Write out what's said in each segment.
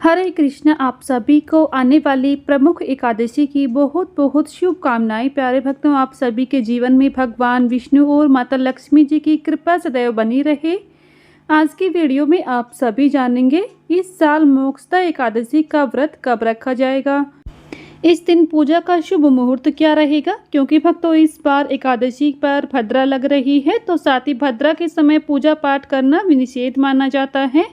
हरे कृष्ण। आप सभी को आने वाली प्रमुख एकादशी की बहुत बहुत शुभकामनाएं। प्यारे भक्तों, आप सभी के जीवन में भगवान विष्णु और माता लक्ष्मी जी की कृपा सदैव बनी रहे। आज की वीडियो में आप सभी जानेंगे इस साल मोक्षदा एकादशी का व्रत कब रखा जाएगा, इस दिन पूजा का शुभ मुहूर्त क्या रहेगा, क्योंकि भक्तों इस बार एकादशी पर भद्रा लग रही है, तो साथ ही भद्रा के समय पूजा पाठ करना निषेध माना जाता है।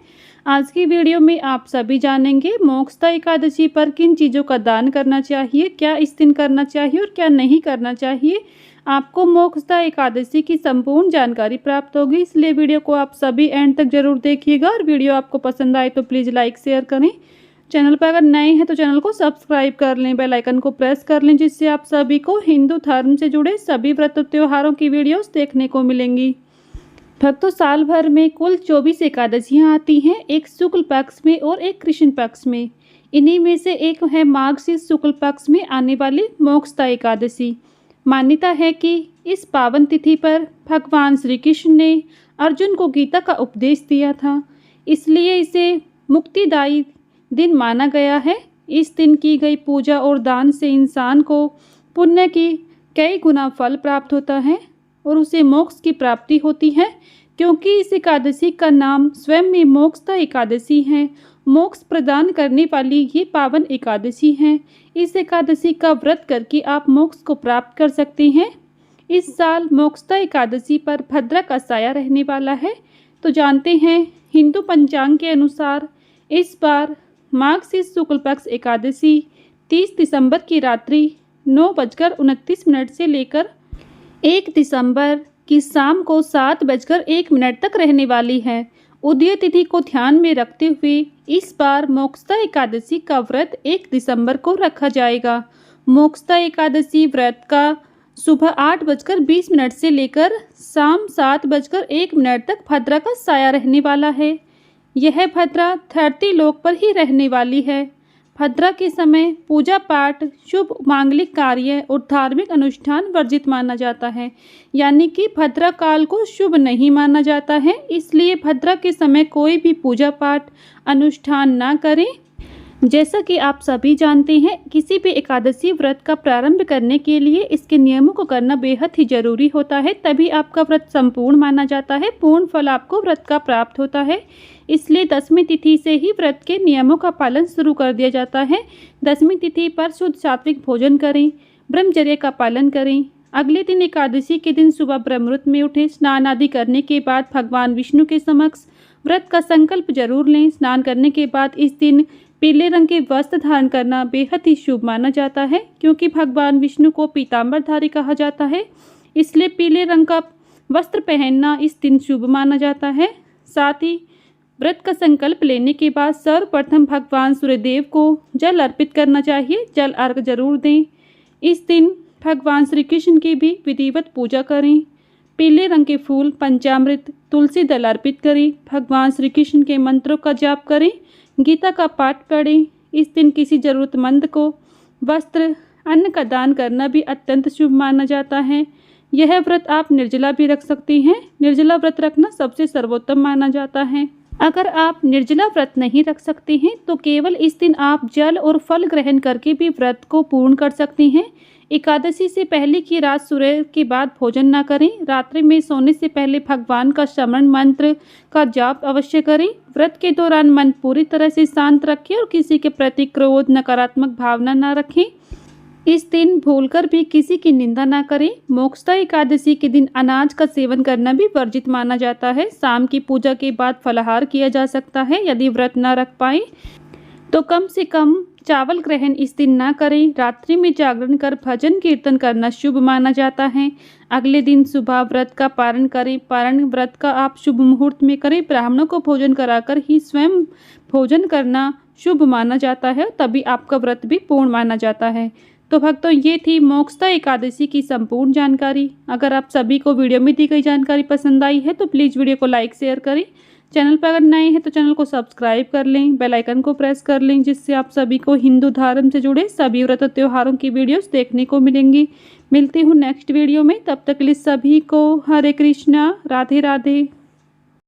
आज की वीडियो में आप सभी जानेंगे मोक्षदा एकादशी पर किन चीज़ों का दान करना चाहिए, क्या इस दिन करना चाहिए और क्या नहीं करना चाहिए। आपको मोक्षदा एकादशी की संपूर्ण जानकारी प्राप्त होगी, इसलिए वीडियो को आप सभी एंड तक जरूर देखिएगा। और वीडियो आपको पसंद आए तो प्लीज़ लाइक शेयर करें। चैनल पर अगर नए हैं तो चैनल को सब्सक्राइब कर लें, बेल आइकन को प्रेस कर लें, जिससे आप सभी को हिंदू धर्म से जुड़े सभी व्रत त्योहारों की वीडियोस देखने को मिलेंगी। भक्तों, साल भर में कुल 24 एकादशियाँ आती हैं, एक शुक्ल पक्ष में और एक कृष्ण पक्ष में। इन्हीं में से एक है मार्गशीर्ष शुक्ल पक्ष में आने वाली मोक्षदा एकादशी। मान्यता है कि इस पावन तिथि पर भगवान श्री कृष्ण ने अर्जुन को गीता का उपदेश दिया था, इसलिए इसे मुक्तिदायी दिन माना गया है। इस दिन की गई पूजा और दान से इंसान को पुण्य की कई गुना फल प्राप्त होता है और उसे मोक्ष की प्राप्ति होती है, क्योंकि इस एकादशी का नाम स्वयं में मोक्षदा एकादशी है। मोक्ष प्रदान करने वाली ये पावन एकादशी है। इस एकादशी का व्रत करके आप मोक्ष को प्राप्त कर सकते हैं। इस साल मोक्षदा एकादशी पर भद्रा का साया रहने वाला है। तो जानते हैं हिंदू पंचांग के अनुसार इस बार मार्गशीर्ष शुक्ल पक्ष एकादशी 30 दिसंबर की रात्रि 9:29 से लेकर 1 दिसंबर की शाम को 7:01 तक रहने वाली है। उदय तिथि को ध्यान में रखते हुए इस बार मोक्षदा एकादशी का व्रत 1 दिसंबर को रखा जाएगा। मोक्षदा एकादशी व्रत का सुबह 8:20 से लेकर शाम 7:01 तक भद्रा का साया रहने वाला है। यह भद्रा धरती लोक पर ही रहने वाली है। भद्रा के समय पूजा पाठ, शुभ मांगलिक कार्य और धार्मिक अनुष्ठान वर्जित माना जाता है, यानी कि भद्रा काल को शुभ नहीं माना जाता है। इसलिए भद्रा के समय कोई भी पूजा पाठ अनुष्ठान ना करें। जैसा कि आप सभी जानते हैं, किसी भी एकादशी व्रत का प्रारंभ करने के लिए इसके नियमों को करना बेहद ही जरूरी होता है, तभी आपका व्रत संपूर्ण माना जाता है, पूर्ण फल आपको व्रत का प्राप्त होता है। इसलिए 10वीं तिथि से ही व्रत के नियमों का पालन शुरू कर दिया जाता है। 10वीं तिथि पर शुद्ध सात्विक भोजन करें, ब्रह्मचर्य का पालन करें। अगले दिन एकादशी के दिन सुबह ब्रह्ममुहूर्त में उठें, स्नान आदि करने के बाद भगवान विष्णु के समक्ष व्रत का संकल्प जरूर लें। स्नान करने के बाद इस दिन पीले रंग के वस्त्र धारण करना बेहद ही शुभ माना जाता है, क्योंकि भगवान विष्णु को पीताम्बरधारी कहा जाता है, इसलिए पीले रंग का वस्त्र पहनना इस दिन शुभ माना जाता है। साथ ही व्रत का संकल्प लेने के बाद सर्वप्रथम भगवान सूर्यदेव को जल अर्पित करना चाहिए, जल अर्घ जरूर दें। इस दिन भगवान श्री कृष्ण की भी विधिवत पूजा करें। पीले रंग के फूल, पंचामृत, तुलसी दल अर्पित करें। भगवान श्री कृष्ण के मंत्रों का जाप करें, गीता का पाठ पढ़ें। इस दिन किसी ज़रूरतमंद को वस्त्र, अन्न का दान करना भी अत्यंत शुभ माना जाता है। यह व्रत आप निर्जला भी रख सकती हैं। निर्जला व्रत रखना सबसे सर्वोत्तम माना जाता है। अगर आप निर्जला व्रत नहीं रख सकते हैं तो केवल इस दिन आप जल और फल ग्रहण करके भी व्रत को पूर्ण कर सकते हैं। एकादशी से पहले की रात सूर्य के बाद भोजन न करें। रात्रि में सोने से पहले भगवान का स्मरण मंत्र का जाप अवश्य करें। व्रत के दौरान मन पूरी तरह से शांत रखें और किसी के प्रति क्रोध, नकारात्मक भावना न रखें। इस दिन भूलकर भी किसी की निंदा ना करें। मोक्षदा एकादशी के दिन अनाज का सेवन करना भी वर्जित माना जाता है। शाम की पूजा के बाद फलाहार किया जा सकता है। यदि व्रत न रख पाए तो कम से कम चावल ग्रहण इस दिन ना करें। रात्रि में जागरण कर भजन कीर्तन करना शुभ माना जाता है। अगले दिन सुबह व्रत का पारण करें। पारण व्रत का आप शुभ मुहूर्त में करें। ब्राह्मणों को भोजन कराकर ही स्वयं भोजन करना शुभ माना जाता है, तभी आपका व्रत भी पूर्ण माना जाता है। तो भक्तों, ये थी मोक्षदा एकादशी की संपूर्ण जानकारी। अगर आप सभी को वीडियो में दी गई जानकारी पसंद आई है तो प्लीज़ वीडियो को लाइक शेयर करें। चैनल पर अगर नए हैं तो चैनल को सब्सक्राइब कर लें, बेल आइकन को प्रेस कर लें, जिससे आप सभी को हिंदू धर्म से जुड़े सभी व्रत त्योहारों की वीडियोस देखने को मिलेंगी। मिलती हूँ नेक्स्ट वीडियो में, तब तक के लिए सभी को हरे कृष्णा, राधे राधे।